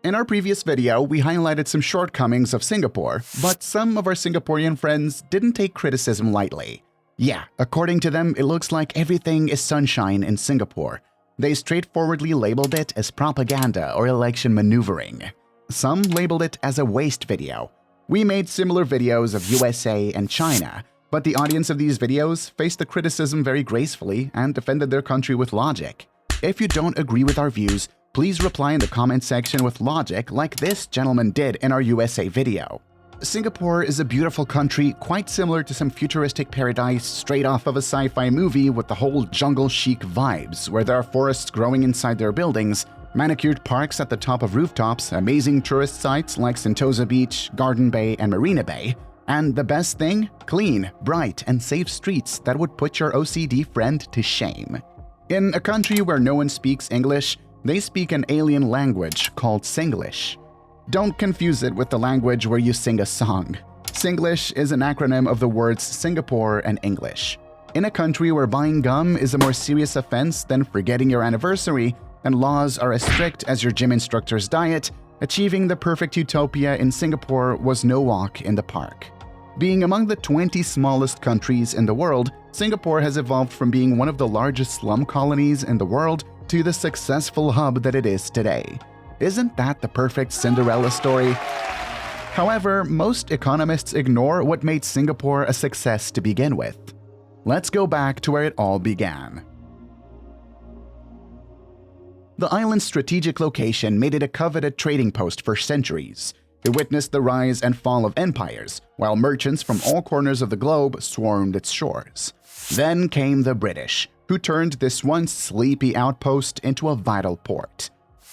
In our previous video, we highlighted some shortcomings of Singapore, but some of our Singaporean friends didn't take criticism lightly. Yeah, according to them, it looks like everything is sunshine in Singapore. They straightforwardly labeled it as propaganda or election maneuvering. Some labeled it as a waste video. We made similar videos of USA and China, but the audience of these videos faced the criticism very gracefully and defended their country with logic. If you don't agree with our views, please reply in the comment section with logic like this gentleman did in our USA video. Singapore is a beautiful country quite similar to some futuristic paradise straight off of a sci-fi movie with the whole jungle chic vibes, where there are forests growing inside their buildings, manicured parks at the top of rooftops, amazing tourist sites like Sentosa Beach, Garden Bay, and Marina Bay, and the best thing? Clean, bright, and safe streets that would put your OCD friend to shame. In a country where no one speaks English, they speak an alien language called Singlish. Don't confuse it with the language where you sing a song. Singlish is an acronym of the words Singapore and English. In a country where buying gum is a more serious offense than forgetting your anniversary, and laws are as strict as your gym instructor's diet, achieving the perfect utopia in Singapore was no walk in the park. Being among the 20 smallest countries in the world, Singapore has evolved from being one of the largest slum colonies in the world to the successful hub that it is today. Isn't that the perfect Cinderella story? However, most economists ignore what made Singapore a success to begin with. Let's go back to where it all began. The island's strategic location made it a coveted trading post for centuries. It witnessed the rise and fall of empires, while merchants from all corners of the globe swarmed its shores. Then came the British, who turned this once sleepy outpost into a vital port.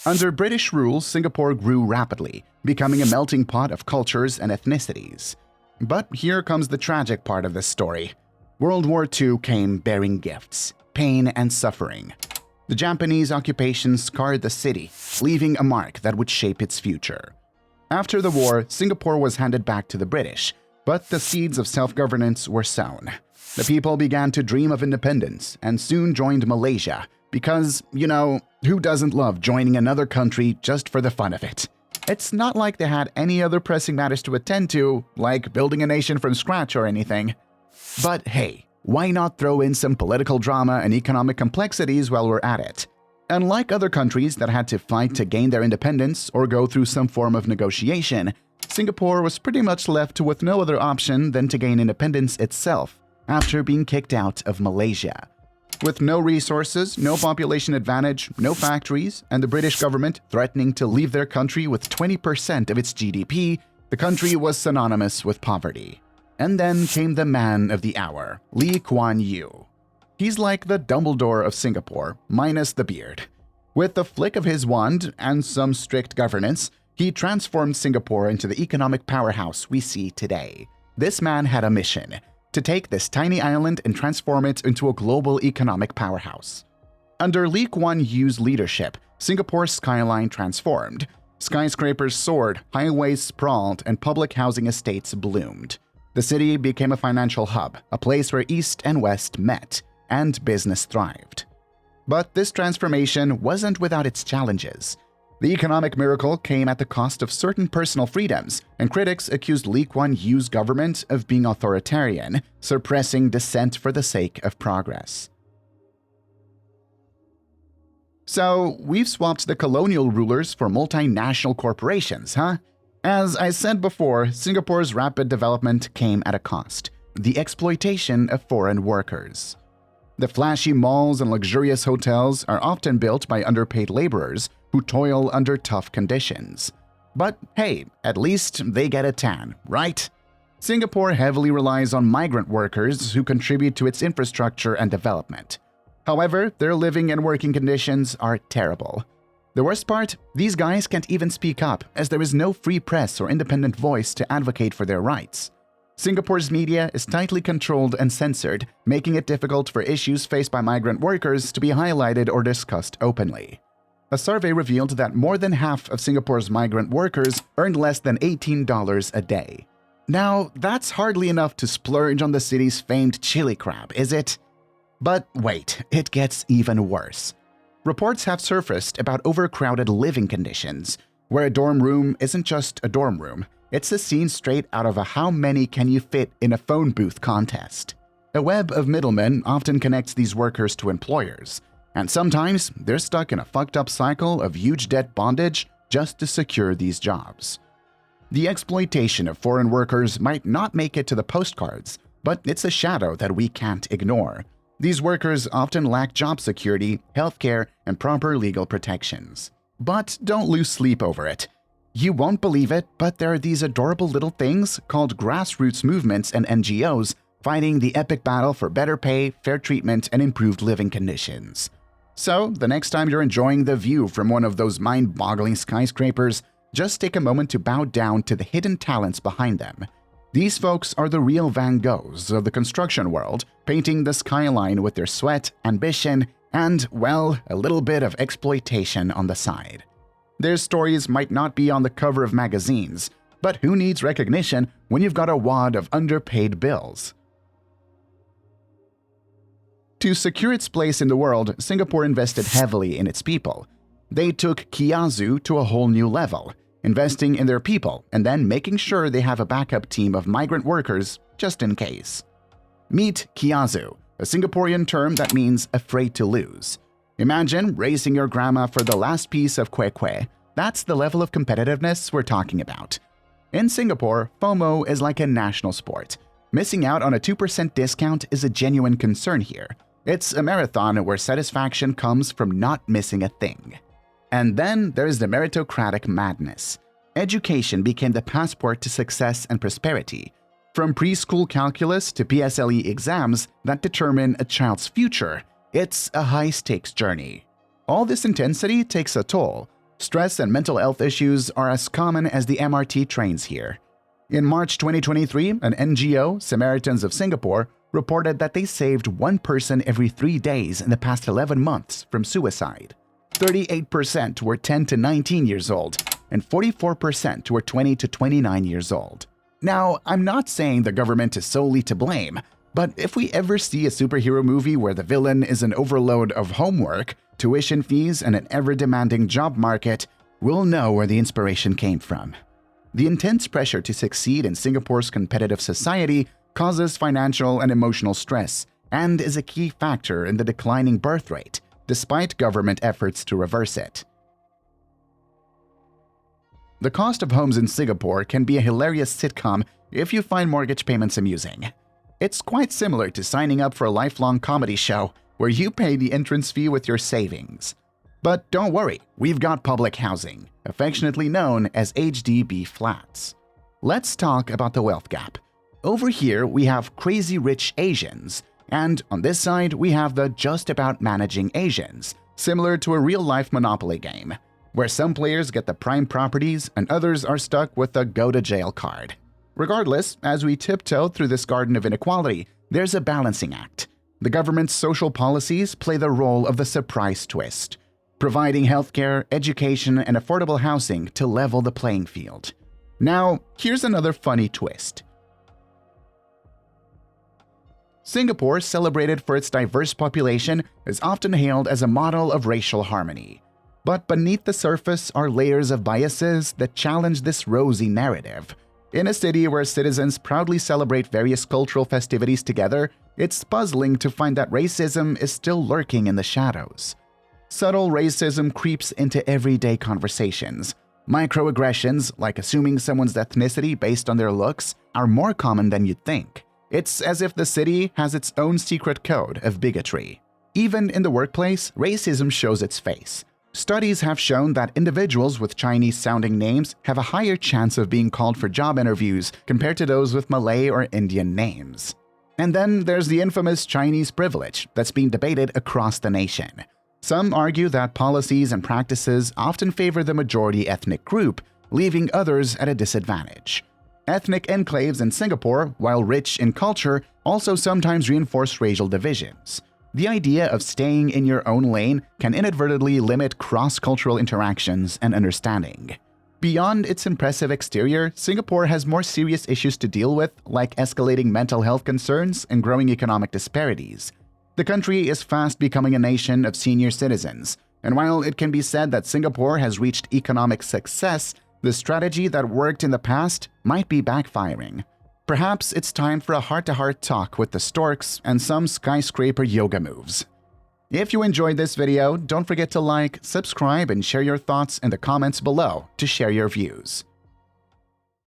Under British rule, Singapore grew rapidly, becoming a melting pot of cultures and ethnicities. But here comes the tragic part of this story. World War II came bearing gifts, pain and suffering. The Japanese occupation scarred the city, leaving a mark that would shape its future. After the war, Singapore was handed back to the British, but the seeds of self-governance were sown. The people began to dream of independence and soon joined Malaysia because, who doesn't love joining another country just for the fun of it? It's not like they had any other pressing matters to attend to, like building a nation from scratch or anything. But hey, why not throw in some political drama and economic complexities while we're at it? Unlike other countries that had to fight to gain their independence or go through some form of negotiation, Singapore was pretty much left with no other option than to gain independence itself after being kicked out of Malaysia. With no resources, no population advantage, no factories, and the British government threatening to leave their country with 20% of its GDP, the country was synonymous with poverty. And then came the man of the hour, Lee Kuan Yew. He's like the Dumbledore of Singapore, minus the beard. With the flick of his wand and some strict governance, he transformed Singapore into the economic powerhouse we see today. This man had a mission: to take this tiny island and transform it into a global economic powerhouse. Under Lee Kuan Yew's leadership, Singapore's skyline transformed. Skyscrapers soared, highways sprawled, and public housing estates bloomed. The city became a financial hub, a place where East and West met, and business thrived. But this transformation wasn't without its challenges. The economic miracle came at the cost of certain personal freedoms, and critics accused Lee Kuan Yew's government of being authoritarian, suppressing dissent for the sake of progress. So, we've swapped the colonial rulers for multinational corporations, huh? As I said before, Singapore's rapid development came at a cost: the exploitation of foreign workers. The flashy malls and luxurious hotels are often built by underpaid laborers who toil under tough conditions. But hey, at least they get a tan, right? Singapore heavily relies on migrant workers who contribute to its infrastructure and development. However, their living and working conditions are terrible. The worst part? These guys can't even speak up, as there is no free press or independent voice to advocate for their rights. Singapore's media is tightly controlled and censored, making it difficult for issues faced by migrant workers to be highlighted or discussed openly. A survey revealed that more than half of Singapore's migrant workers earned less than $18 a day. Now, that's hardly enough to splurge on the city's famed chili crab, is it? But wait, it gets even worse. Reports have surfaced about overcrowded living conditions, where a dorm room isn't just a dorm room, it's a scene straight out of a how many can you fit in a phone booth contest. A web of middlemen often connects these workers to employers, and sometimes they're stuck in a fucked up cycle of huge debt bondage just to secure these jobs. The exploitation of foreign workers might not make it to the postcards, but it's a shadow that we can't ignore. These workers often lack job security, healthcare, and proper legal protections. But don't lose sleep over it. You won't believe it, but there are these adorable little things called grassroots movements and NGOs fighting the epic battle for better pay, fair treatment, and improved living conditions. So, the next time you're enjoying the view from one of those mind-boggling skyscrapers, just take a moment to bow down to the hidden talents behind them. These folks are the real Van Goghs of the construction world, painting the skyline with their sweat, ambition, and, well, a little bit of exploitation on the side. Their stories might not be on the cover of magazines, but who needs recognition when you've got a wad of underpaid bills? To secure its place in the world, Singapore invested heavily in its people. They took Kiasu to a whole new level, investing in their people and then making sure they have a backup team of migrant workers just in case. Meet Kiasu, a Singaporean term that means afraid to lose. Imagine raising your grandma for the last piece of kueh-kueh. That's the level of competitiveness we're talking about. In Singapore, FOMO is like a national sport. Missing out on a 2% discount is a genuine concern here. It's a marathon where satisfaction comes from not missing a thing. And then there's the meritocratic madness. Education became the passport to success and prosperity. From preschool calculus to PSLE exams that determine a child's future, it's a high-stakes journey. All this intensity takes a toll. Stress and mental health issues are as common as the MRT trains here. In March 2023, an NGO, Samaritans of Singapore, reported that they saved one person every 3 days in the past 11 months from suicide. 38% were 10 to 19 years old, and 44% were 20 to 29 years old. Now, I'm not saying the government is solely to blame, but if we ever see a superhero movie where the villain is an overload of homework, tuition fees, and an ever-demanding job market, we'll know where the inspiration came from. The intense pressure to succeed in Singapore's competitive society causes financial and emotional stress and is a key factor in the declining birth rate, despite government efforts to reverse it. The cost of homes in Singapore can be a hilarious sitcom if you find mortgage payments amusing. It's quite similar to signing up for a lifelong comedy show where you pay the entrance fee with your savings. But don't worry, we've got public housing, affectionately known as HDB flats. Let's talk about the wealth gap. Over here, we have crazy rich Asians, and on this side, we have the just about managing Asians, similar to a real-life Monopoly game, where some players get the prime properties and others are stuck with the go-to-jail card. Regardless, as we tiptoe through this garden of inequality, there's a balancing act. The government's social policies play the role of the surprise twist, providing healthcare, education, and affordable housing to level the playing field. Now, here's another funny twist. Singapore, celebrated for its diverse population, is often hailed as a model of racial harmony. But beneath the surface are layers of biases that challenge this rosy narrative. In a city where citizens proudly celebrate various cultural festivities together, it's puzzling to find that racism is still lurking in the shadows. Subtle racism creeps into everyday conversations. Microaggressions, like assuming someone's ethnicity based on their looks, are more common than you'd think. It's as if the city has its own secret code of bigotry. Even in the workplace, racism shows its face. Studies have shown that individuals with Chinese-sounding names have a higher chance of being called for job interviews compared to those with Malay or Indian names. And then there's the infamous Chinese privilege that's being debated across the nation. Some argue that policies and practices often favor the majority ethnic group, leaving others at a disadvantage. Ethnic enclaves in Singapore, while rich in culture, also sometimes reinforce racial divisions. The idea of staying in your own lane can inadvertently limit cross-cultural interactions and understanding. Beyond its impressive exterior, Singapore has more serious issues to deal with, like escalating mental health concerns and growing economic disparities. The country is fast becoming a nation of senior citizens, And while it can be said that Singapore has reached economic success, the strategy that worked in the past might be backfiring. Perhaps it's time for a heart-to-heart talk with the storks and some skyscraper yoga moves. If you enjoyed this video, don't forget to like, subscribe, and share your thoughts in the comments below to share your views.